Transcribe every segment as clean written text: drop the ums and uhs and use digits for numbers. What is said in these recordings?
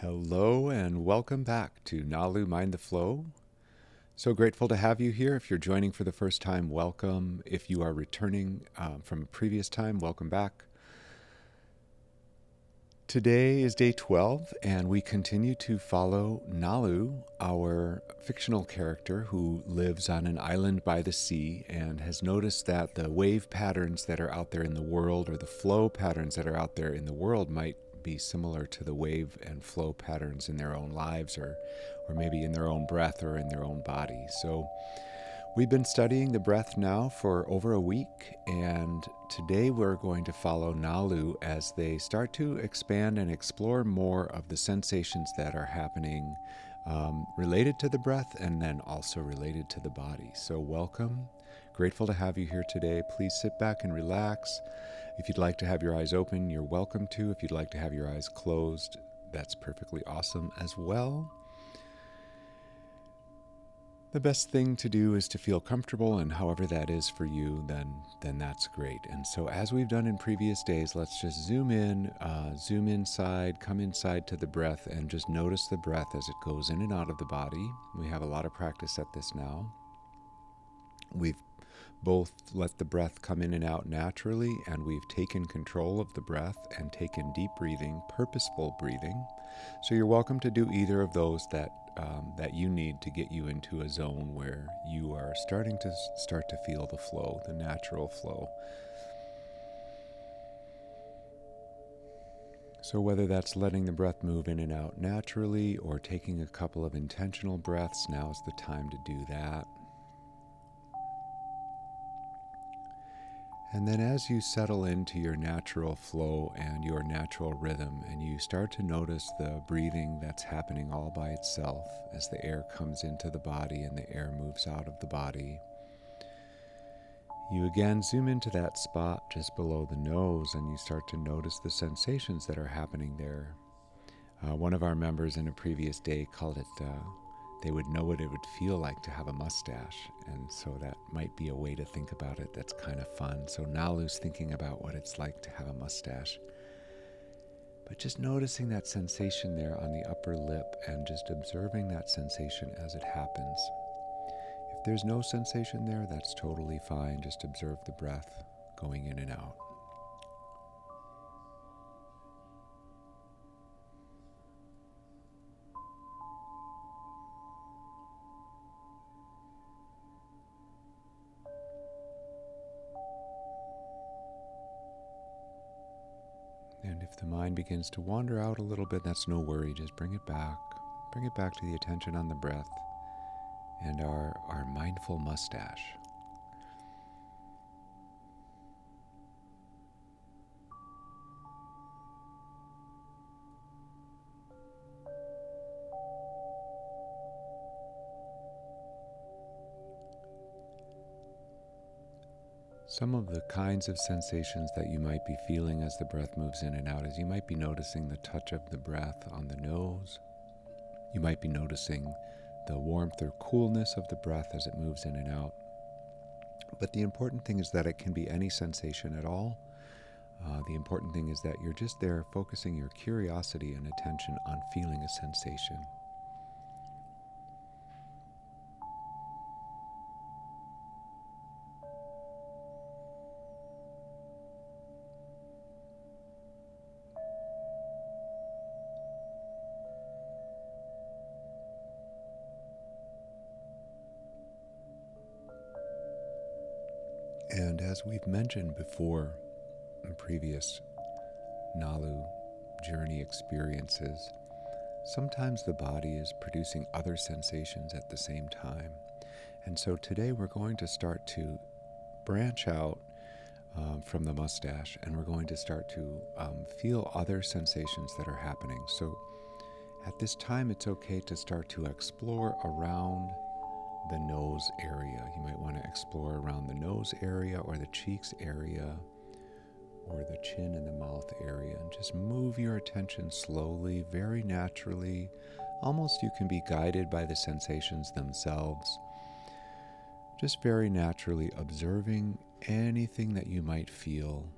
Hello and welcome back to Nalu Mind the Flow. So grateful to have you here. If you're joining for the first time, welcome. If you are returning from a previous time, welcome back. Today is day 12, and we continue to follow Nalu, our fictional character who lives on an island by the sea and has noticed that the wave patterns that are out there in the world, or the flow patterns that are out there in the world, might be similar to the wave and flow patterns in their own lives, or maybe in their own breath or in their own body. So we've been studying the breath now for over a week, and today we're going to follow Nalu as they start to expand and explore more of the sensations that are happening related to the breath and then also related to the body. So welcome. Grateful to have you here today. Please sit back and relax. If you'd like to have your eyes open, you're welcome to. If you'd like to have your eyes closed, that's perfectly awesome as well. The best thing to do is to feel comfortable, and however that is for you, then that's great. And so as we've done in previous days, let's just zoom inside, come inside to the breath, and just notice the breath as it goes in and out of the body. We have a lot of practice at this now. We've both let the breath come in and out naturally, and we've taken control of the breath and taken deep breathing, purposeful breathing. So you're welcome to do either of those that you need to get you into a zone where you are starting to feel the flow, the natural flow. So whether that's letting the breath move in and out naturally or taking a couple of intentional breaths, now's the time to do that. And then as you settle into your natural flow and your natural rhythm, and you start to notice the breathing that's happening all by itself as the air comes into the body and the air moves out of the body, you again zoom into that spot just below the nose, and you start to notice the sensations that are happening there. One of our members in a previous day called it they would know what it would feel like to have a mustache, and so that might be a way to think about it that's kind of fun. So Nalu's thinking about what it's like to have a mustache, but just noticing that sensation there on the upper lip and just observing that sensation as it happens. If there's no sensation there, that's totally fine. Just observe the breath going in and out. And if the mind begins to wander out a little bit, that's no worry. Just bring it back. Bring it back to the attention on the breath and our mindful mustache. Some of the kinds of sensations that you might be feeling as the breath moves in and out is you might be noticing the touch of the breath on the nose. You might be noticing the warmth or coolness of the breath as it moves in and out. But the important thing is that it can be any sensation at all. The important thing is that you're just there focusing your curiosity and attention on feeling a sensation. And as we've mentioned before in previous Nalu journey experiences, sometimes the body is producing other sensations at the same time. And so today we're going to start to branch out from the mustache, and we're going to start to feel other sensations that are happening. So at this time, it's okay to start to explore around the nose area. You might want to explore around the nose area or the cheeks area or the chin and the mouth area, and just move your attention slowly, very naturally. Almost you can be guided by the sensations themselves. Just very naturally observing anything that you might feel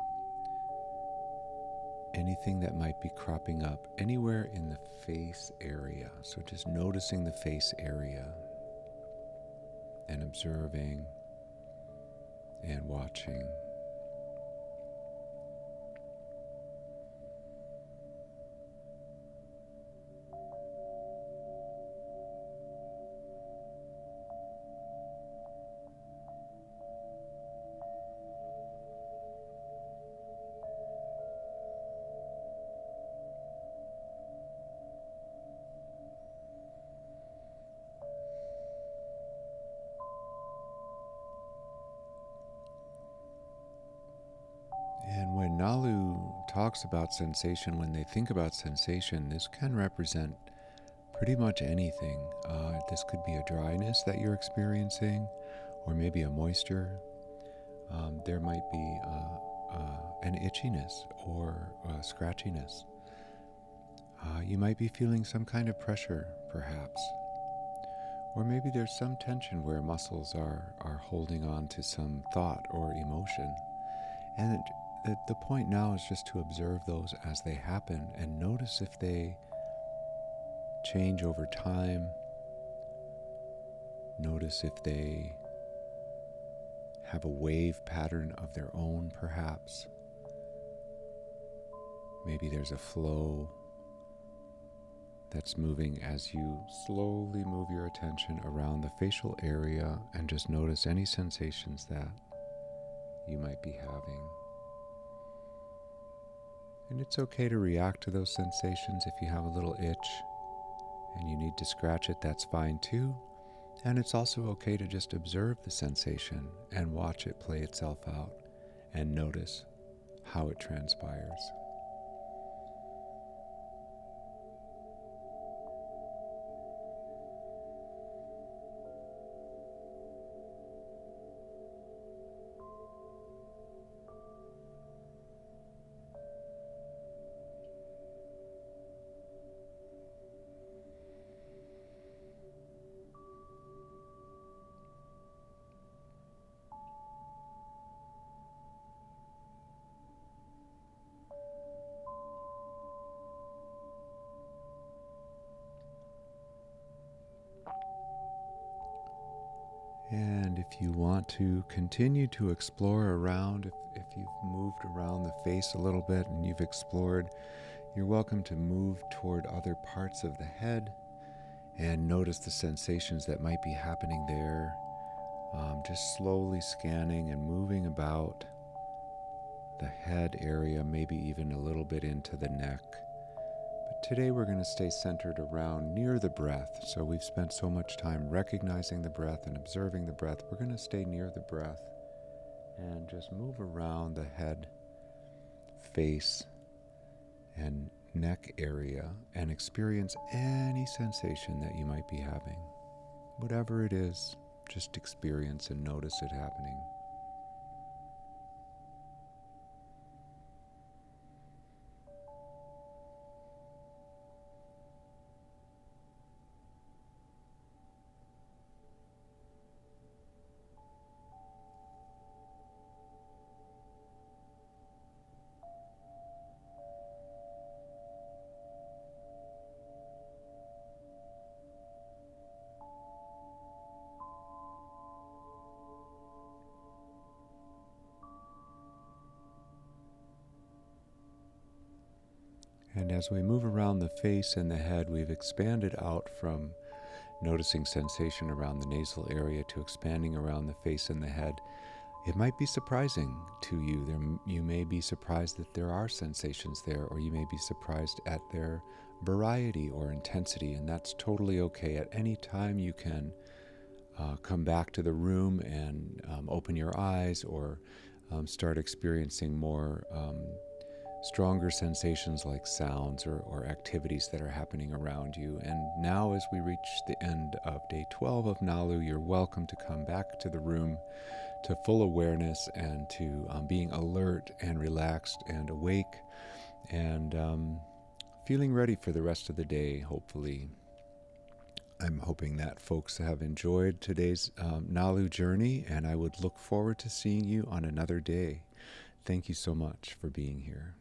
anything that might be cropping up anywhere in the face area. So just noticing the face area and observing and watching. And when Nalu talks about sensation, when they think about sensation, this can represent pretty much anything. This could be a dryness that you're experiencing, or maybe a moisture. There might be an itchiness or scratchiness. You might be feeling some kind of pressure, perhaps. Or maybe there's some tension where muscles are holding on to some thought or emotion. And the point now is just to observe those as they happen and notice if they change over time. Notice if they have a wave pattern of their own, perhaps. Maybe there's a flow that's moving as you slowly move your attention around the facial area and just notice any sensations that you might be having. And it's okay to react to those sensations. If you have a little itch and you need to scratch it, that's fine too. And it's also okay to just observe the sensation and watch it play itself out and notice how it transpires. And if you want to continue to explore around, if you've moved around the face a little bit and you've explored, you're welcome to move toward other parts of the head and notice the sensations that might be happening there. Just slowly scanning and moving about the head area, maybe even a little bit into the neck. But today we're going to stay centered around near the breath. So we've spent so much time recognizing the breath and observing the breath. We're going to stay near the breath and just move around the head, face, and neck area and experience any sensation that you might be having. Whatever it is, just experience and notice it happening. And as we move around the face and the head, we've expanded out from noticing sensation around the nasal area to expanding around the face and the head. It might be surprising to you. You may be surprised that there are sensations there, or you may be surprised at their variety or intensity, and that's totally okay. At any time you can come back to the room and open your eyes or start experiencing more stronger sensations like sounds or activities that are happening around you. And now as we reach the end of day 12 of Nalu, you're welcome to come back to the room to full awareness and to being alert and relaxed and awake and feeling ready for the rest of the day, hopefully. I'm hoping that folks have enjoyed today's Nalu journey, and I would look forward to seeing you on another day. Thank you so much for being here.